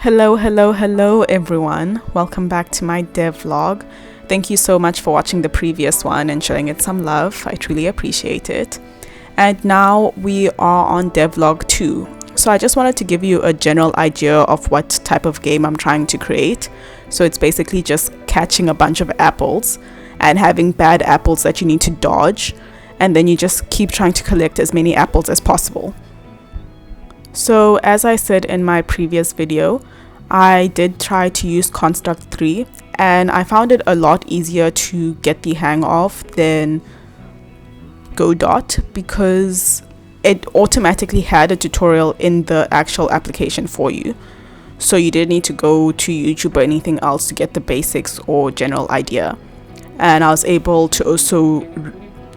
Hello everyone. Welcome back to my devlog. Thank you so much for watching the previous one and showing it some love. I truly appreciate it. And now we are on devlog 2. So I just wanted to give you a general idea of what type of game I'm trying to create. So it's basically just catching a bunch of apples and having bad apples that you need to dodge, and then you just keep trying to collect as many apples as possible. So as I said in my previous video, I did try to use construct 3 and I found it a lot easier to get the hang of than Godot because it automatically had a tutorial in the actual application for you. So you didn't need to go to YouTube or anything else to get the basics or general idea. And I was able to also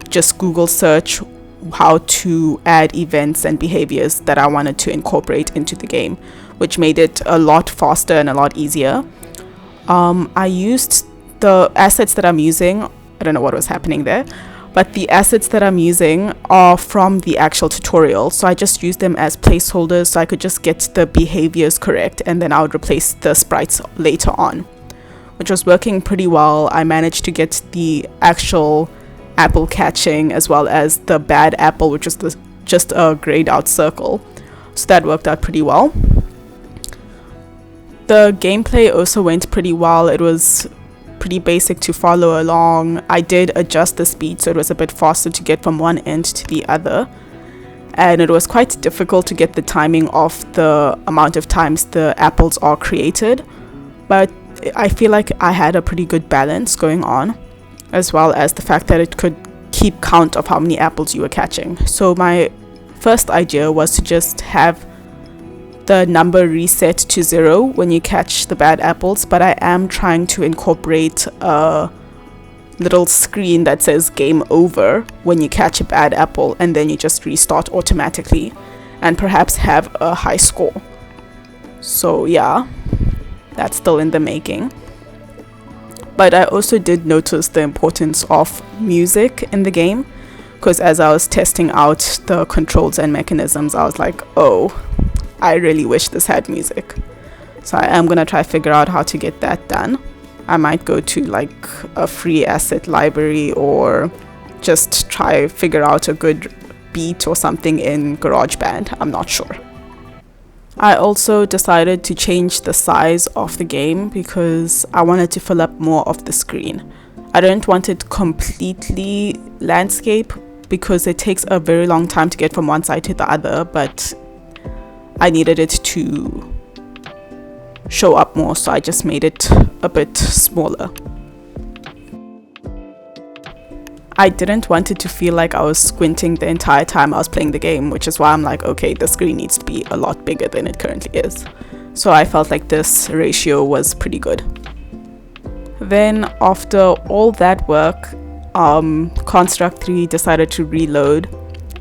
just Google search how to add events and behaviors that I wanted to incorporate into the game, which made it a lot faster and a lot easier. I used the assets that I'm using. I don't know what was happening there, but the assets that I'm using are from the actual tutorial. So I just used them as placeholders so I could just get the behaviors correct, and then I would replace the sprites later on, which was working pretty well. I managed to get the actual apple catching as well as the bad apple, which is just a grayed out circle. So that worked out pretty well. The gameplay also went pretty well. It was pretty basic to follow along. I did adjust the speed so it was a bit faster to get from one end to the other, and it was quite difficult to get the timing of the amount of times the apples are created, but I feel like I had a pretty good balance going on, as well as the fact that it could keep count of how many apples you were catching. So my first idea was to just have the number reset to 0 when you catch the bad apples, but I am trying to incorporate a little screen that says game over when you catch a bad apple, and then you just restart automatically and perhaps have a high score. So yeah, that's still in the making. But I also did notice the importance of music in the game, because as I was testing out the controls and mechanisms, I was like, oh, I really wish this had music. So I am gonna try figure out how to get that done. I might go to like a free asset library or just try figure out a good beat or something in GarageBand. I'm not sure. I also decided to change the size of the game because I wanted to fill up more of the screen. I don't want it completely landscape because it takes a very long time to get from one side to the other, but I needed it to show up more, so I just made it a bit smaller. I didn't want it to feel like I was squinting the entire time I was playing the game, which is why I'm like, okay, the screen needs to be a lot bigger than it currently is. So I felt like this ratio was pretty good. Then after all that work, Construct 3 decided to reload,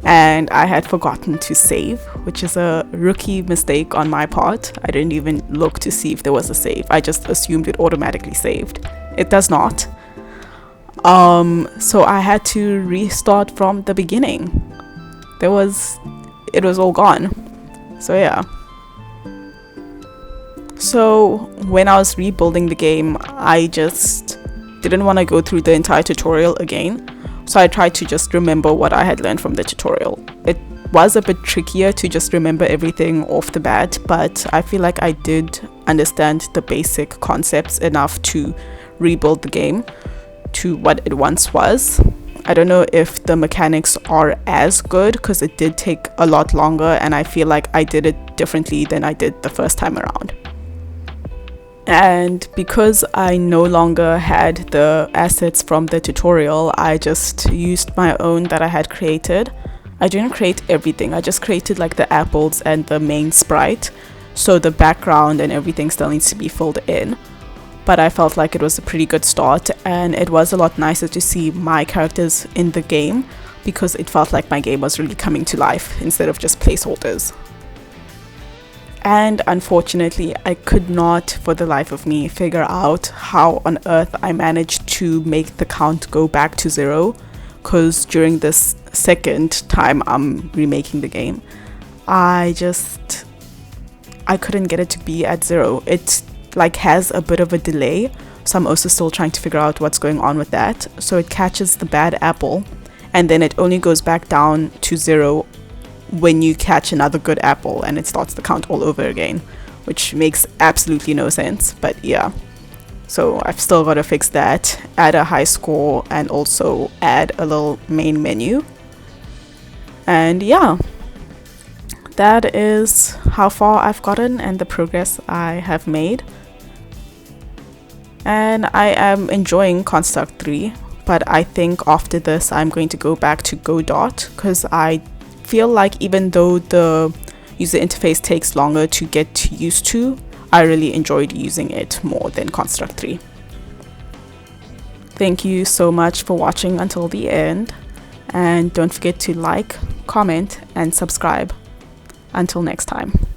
and I had forgotten to save, which is a rookie mistake on my part. I didn't even look to see if there was a save. I just assumed it automatically saved. It does not. So I had to restart from the beginning. It was all gone. So yeah. So when I was rebuilding the game, I just didn't want to go through the entire tutorial again. So I tried to just remember what I had learned from the tutorial. It was a bit trickier to just remember everything off the bat, but I feel like I did understand the basic concepts enough to rebuild the game to what it once was. I don't know if the mechanics are as good because it did take a lot longer, and I feel like I did it differently than I did the first time around. And because I no longer had the assets from the tutorial, I just used my own that I had created. I didn't create everything, I just created like the apples and the main sprite, so the background and everything still needs to be filled in. But I felt like it was a pretty good start, and it was a lot nicer to see my characters in the game because it felt like my game was really coming to life instead of just placeholders. And unfortunately, I could not for the life of me figure out how on earth I managed to make the count go back to 0, because during this second time I'm remaking the game, I I couldn't get it to be at 0. It like has a bit of a delay, so I'm also still trying to figure out what's going on with that. So it catches the bad apple, and then it only goes back down to 0 when you catch another good apple, and it starts the count all over again, which makes absolutely no sense. But yeah, so I've still got to fix that, add a high score, and also add a little main menu. And yeah, that is how far I've gotten and the progress I have made. And I am enjoying Construct 3, but I think after this I'm going to go back to Godot, because I feel like even though the user interface takes longer to get used to, I really enjoyed using it more than Construct 3. Thank you so much for watching until the end, and don't forget to like, comment, and subscribe. Until next time.